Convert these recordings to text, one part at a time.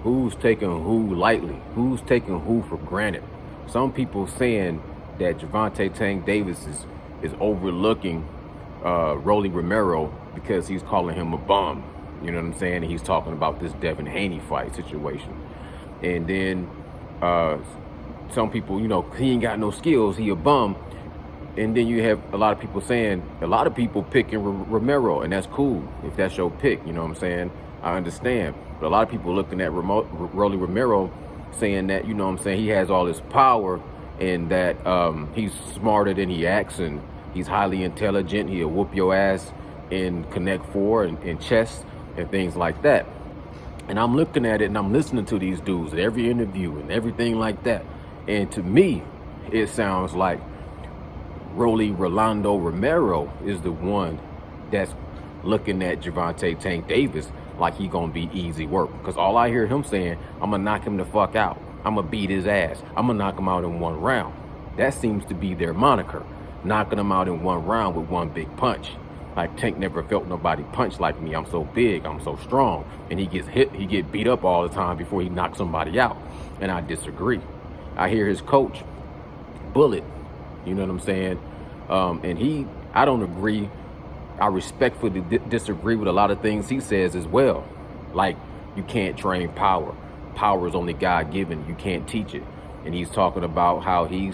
Who's taking who lightly? Who's taking who for granted? Some people saying that Gervonta Tank Davis is overlooking Rolly Romero because he's calling him a bum. You know what I'm saying? And he's talking about this Devin Haney fight situation. And then some people, he ain't got no skills, he a bum. And then you have a lot of people saying, a lot of people picking Romero, and that's cool if that's your pick, you know what I'm saying? I understand. But a lot of people looking at Rolly Romero saying that, you know what I'm saying, he has all this power and that he's smarter than he acts and he's highly intelligent. He'll whoop your ass in Connect Four and chess and things like that. And I'm looking at it and I'm listening to these dudes at every interview and everything like that. And to me, it sounds like Rolando Romero is the one that's looking at Gervonta Tank Davis like he gonna be easy work. Because all I hear him saying, I'm gonna knock him the fuck out. I'm gonna beat his ass. I'm gonna knock him out in one round. That seems to be their moniker. Knocking him out in one round with one big punch. Like Tank never felt nobody punch like me. I'm so big, I'm so strong. And he gets hit, he get beat up all the time before he knocks somebody out. And I disagree. I hear his coach, Bullet, you know what I'm saying? And I don't agree. I respectfully disagree with a lot of things he says as well. Like, you can't train power. Power is only God-given. You can't teach it. And he's talking about how he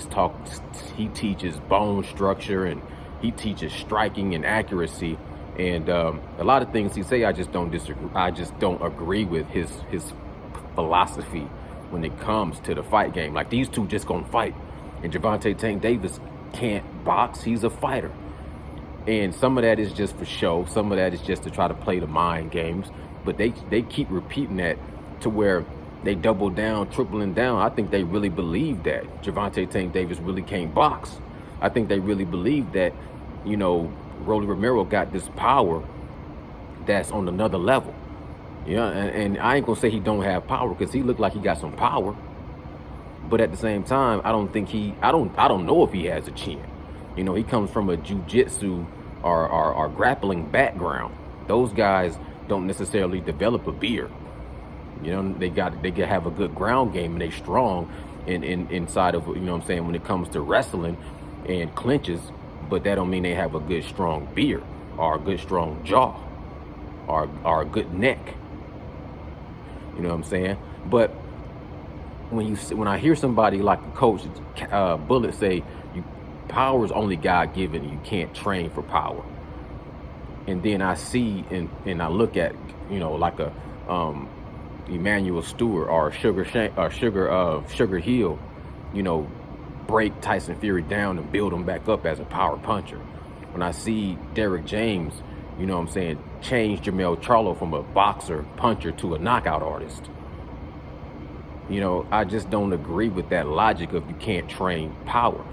teaches bone structure and he teaches striking and accuracy. And a lot of things he say, I just don't disagree. I just don't agree with his philosophy when it comes to the fight game. Like, these two just gonna fight. And Gervonta Tank Davis can't box. He's a fighter. And some of that is just for show. Some of that is just to try to play the mind games. But they keep repeating that to where they double down, tripling down. I think they really believe that Gervonta Tank Davis really can't box. I think they really believe that, Rolly Romero got this power that's on another level. And I ain't gonna say he don't have power because he looked like he got some power. But at the same time, I don't know if he has a chin. He comes from a jiu-jitsu or grappling background. Those guys don't necessarily develop a beard. They can have a good ground game and they strong inside of, when it comes to wrestling and clinches, but that don't mean they have a good strong beard or a good strong jaw or a good neck. You know what I'm saying? But when I hear somebody like a coach, Bullet say, power is only God-given. You can't train for power. And then I see and I look at, like a Emmanuel Stewart or Sugar Hill, break Tyson Fury down and build him back up as a power puncher. When I see Derrick James, change Jermell Charlo from a boxer puncher to a knockout artist. I just don't agree with that logic of you can't train power.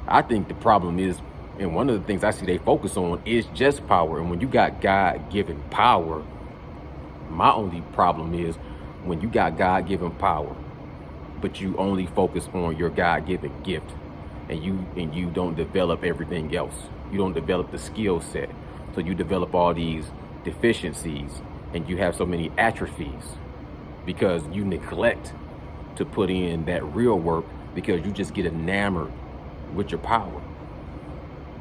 I think the problem is, and one of the things I see they focus on is just power. And when you got God-given power, my only problem is when you got God-given power, but you only focus on your God-given gift, and you don't develop everything else. You don't develop the skill set. So you develop all these deficiencies, and you have so many atrophies because you neglect to put in that real work because you just get enamored with your power.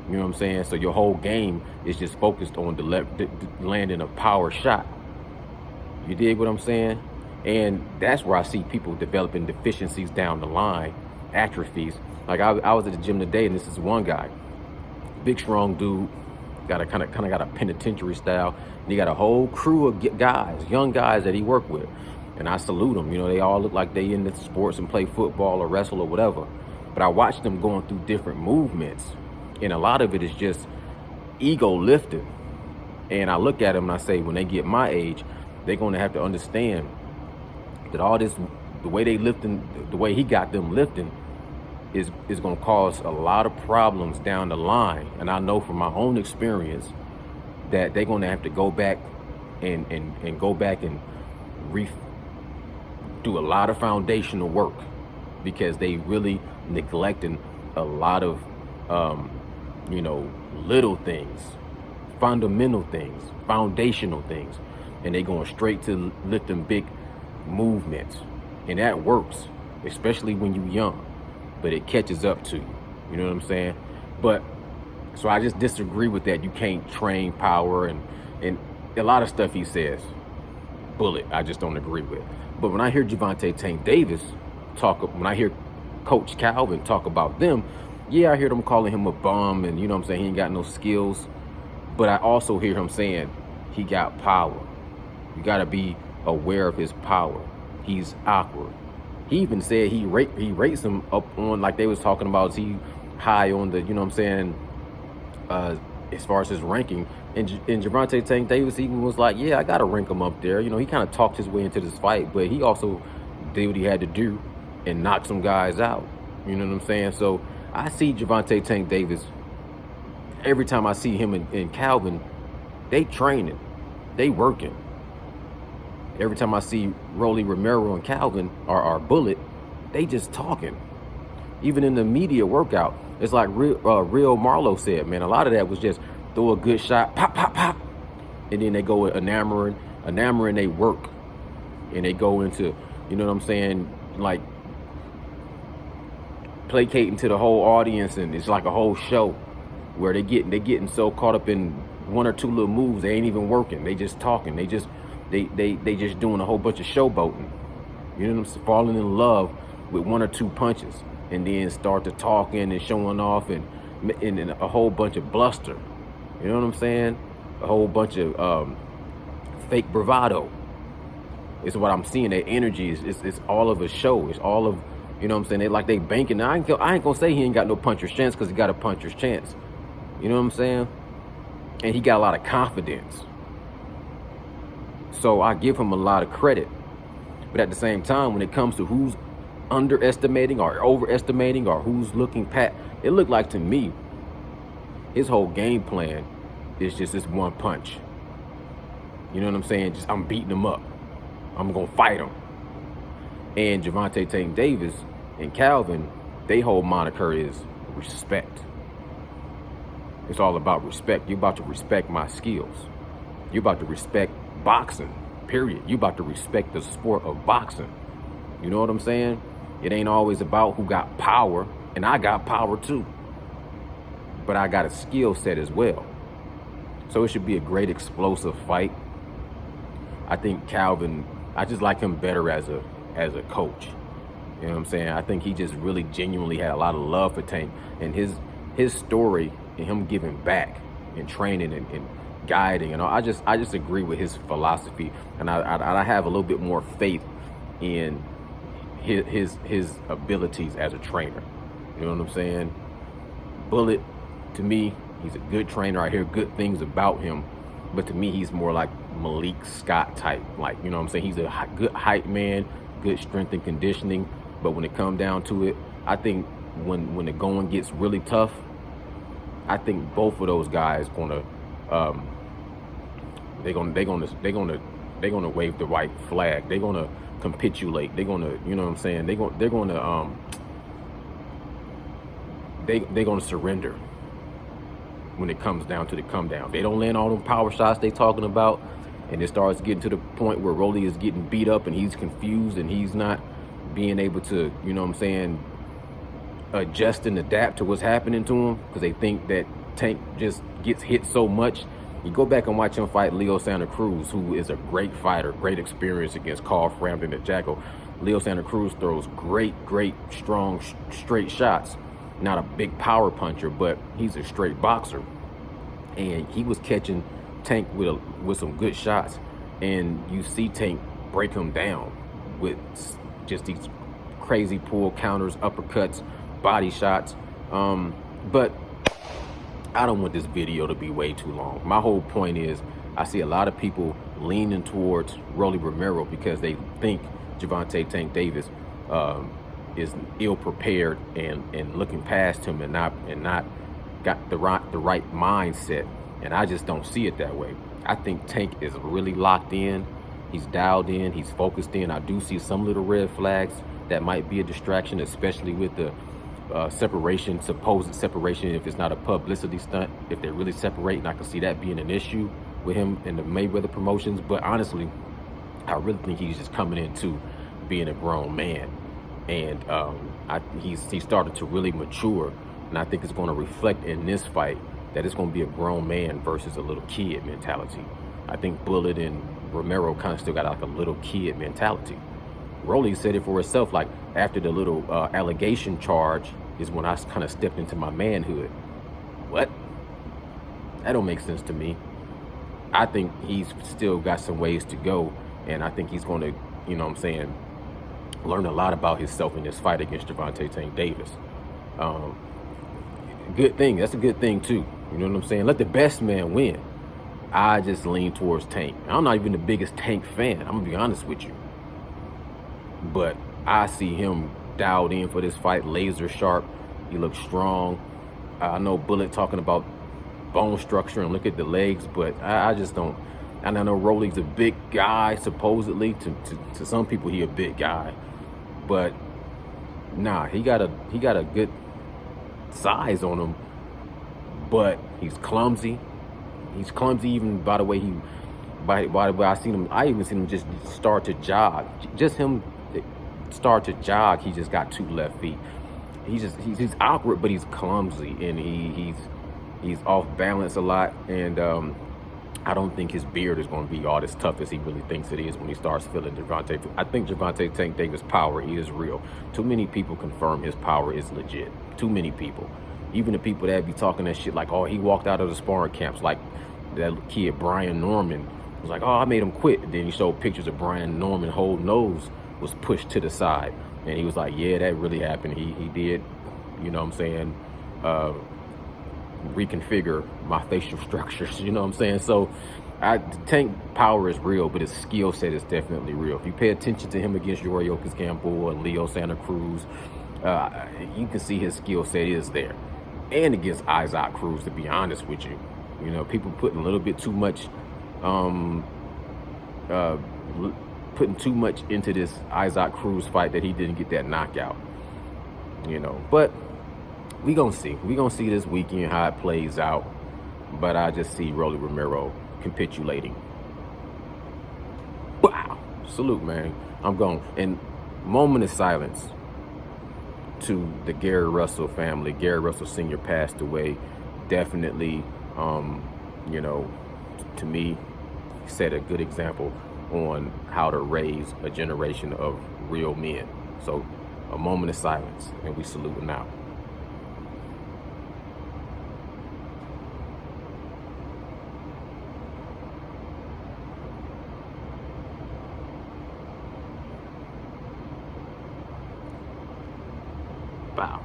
You know what I'm saying? So your whole game is just focused on the landing a power shot. You dig what I'm saying? And that's where I see people developing deficiencies down the line, atrophies. Like I was at the gym today, and this is one guy, big strong dude, got a kind of got a penitentiary style. And he got a whole crew of guys, young guys that he worked with, and I salute them. They all look like they into sports and play football or wrestle or whatever. But I watched them going through different movements, and a lot of it is just ego lifting. And I look at them and I say, when they get my age, they're going to have to understand that all this, the way they lifting, the way he got them lifting, is going to cause a lot of problems down the line. And I know from my own experience that they're going to have to go back and do a lot of foundational work because they really neglecting a lot of little things, fundamental things, foundational things, and they going straight to lifting big movements, and that works, especially when you're young. But it catches up to you. You know what I'm saying? But so I just disagree with that. You can't train power and a lot of stuff he says. Bullet, I just don't agree with. But when I hear Gervonta Tank Davis talk, when I hear Coach Calvin talk about them, yeah, I hear them calling him a bum and you know what I'm saying, he ain't got no skills. But I also hear him saying he got power. You got to be aware of his power. He's awkward. He even said he rates him up on, like they was talking about, is he high on the, you know what I'm saying, as far as his ranking. And Gervonta Tank Davis even was like, yeah, I got to rank him up there. You know, he kind of talked his way into this fight, but he also did what he had to do and knock some guys out. You know what I'm saying? So I see Gervonta Tank Davis, every time I see him and Calvin, they training, they working. Every time I see Rolly Romero and Calvin or Bullet, they just talking. Even in the media workout, it's like Real Marlowe said, man, a lot of that was just throw a good shot, pop, pop, pop. And then they go enamoring they work. And they go into, you know what I'm saying, like placating to the whole audience, and it's like a whole show where they getting so caught up in one or two little moves, they ain't even working. They just talking. They just doing a whole bunch of showboating. You know what I'm saying? Falling in love with one or two punches and then start to talking and showing off and a whole bunch of bluster. You know what I'm saying? A whole bunch of fake bravado. It's what I'm seeing. That energy is all of a show. It's all of, you know what I'm saying? They banking. I ain't gonna say he ain't got no puncher's chance, because he got a puncher's chance. You know what I'm saying? And he got a lot of confidence. So I give him a lot of credit. But at the same time, when it comes to who's underestimating or overestimating or who's looking it looked like to me, his whole game plan is just this one punch. You know what I'm saying? Just, I'm beating him up. I'm going to fight him. And Gervonta Tank Davis and Calvin, they whole moniker is respect. It's all about respect. You're about to respect my skills. You're about to respect boxing, period. You're about to respect the sport of boxing. You know what I'm saying? It ain't always about who got power, and I got power too. But I got a skill set as well. So it should be a great explosive fight. I think Calvin, I just like him better as a coach. You know what I'm saying? I think he just really genuinely had a lot of love for Tank, and his story and him giving back and training and guiding, and all. I just agree with his philosophy, and I have a little bit more faith in his abilities as a trainer. You know what I'm saying? Bullet, to me, he's a good trainer. I hear good things about him, but to me, he's more like Malik Scott type. Like, you know what I'm saying? He's a good hype man, good strength and conditioning. But when it comes down to it, I think when the going gets really tough, I think both of those guys they're gonna wave the white flag. They're gonna capitulate. They're gonna, you know what I'm saying? They're gonna surrender when it comes down to the come down. They don't land all them power shots they talking about, and it starts getting to the point where Rolly is getting beat up and he's confused and he's not being able to, you know what I'm saying, adjust and adapt to what's happening to him, because they think that Tank just gets hit so much. You go back and watch him fight Leo Santa Cruz, who is a great fighter, great experience against Carl Frampton and Jacko. Leo Santa Cruz throws great, strong, straight shots. Not a big power puncher, but he's a straight boxer. And he was catching Tank with some good shots. And you see Tank break him down with just these crazy pull counters, uppercuts, body shots. But I don't want this video to be way too long. My whole point is, I see a lot of people leaning towards Rolly Romero because they think Gervonta Tank Davis is ill prepared and looking past him and not got the right mindset. And I just don't see it that way. I think Tank is really locked in. He's dialed in. He's focused in. I do see some little red flags that might be a distraction, especially with the supposed separation. If it's not a publicity stunt, if they're really separating, I can see that being an issue with him and the Mayweather promotions. But honestly, I really think he's just coming into being a grown man, and he's started to really mature, and I think it's going to reflect in this fight that it's going to be a grown man versus a little kid mentality. I think Bullet and Romero kind of still got like a little kid mentality. Rolly said it for herself, like after the little allegation charge is when I kind of stepped into my manhood. What? That don't make sense to me. I think he's still got some ways to go, and I think he's going to, you know what I'm saying, learn a lot about himself in this fight against Gervonta Tank Davis. Good thing. That's a good thing, too. You know what I'm saying? Let the best man win. I just lean towards Tank. I'm not even the biggest Tank fan. I'm going to be honest with you. But I see him dialed in for this fight, laser sharp. He looks strong. I know Bullet talking about bone structure and look at the legs, but I just don't. And I know Rolly's a big guy, supposedly. To some people, he a big guy, but nah, he got a good size on him. But he's clumsy. He's clumsy even by the way by the way I even seen him just start to jog. Just him start to jog. He just got two left feet. He's awkward, but he's clumsy, and he's off balance a lot, and I don't think his beard is going to be all as tough as he really thinks it is when he starts feeling Gervonta. I think Gervonta Tank Davis' power is real. Too many people confirm his power is legit. Too many people. Even the people that be talking that shit like, oh, he walked out of the sparring camps, like that kid Brian Norman was like, oh, I made him quit. And then he showed pictures of Brian Norman whole nose was pushed to the side, and he was like, yeah, that really happened. He did, you know what I'm saying, reconfigure my facial structures, you know what I'm saying? So Tank power is real, but his skill set is definitely real. If you pay attention to him against Yuriorkis Gamboa and Leo Santa Cruz, you can see his skill set is there. And against Isaac Cruz, to be honest with you. You know, people putting a little bit too much, putting too much into this Isaac Cruz fight that he didn't get that knockout. You know, but we gonna see. We gonna see this weekend how it plays out. But I just see Rolly Romero capitulating. Wow. Salute, man. I'm gone. And moment of silence to the Gary Russell family. Gary Russell Sr. passed away. Definitely, you know, to me, set a good example on how to raise a generation of real men. So a moment of silence, and we salute him now. Wow.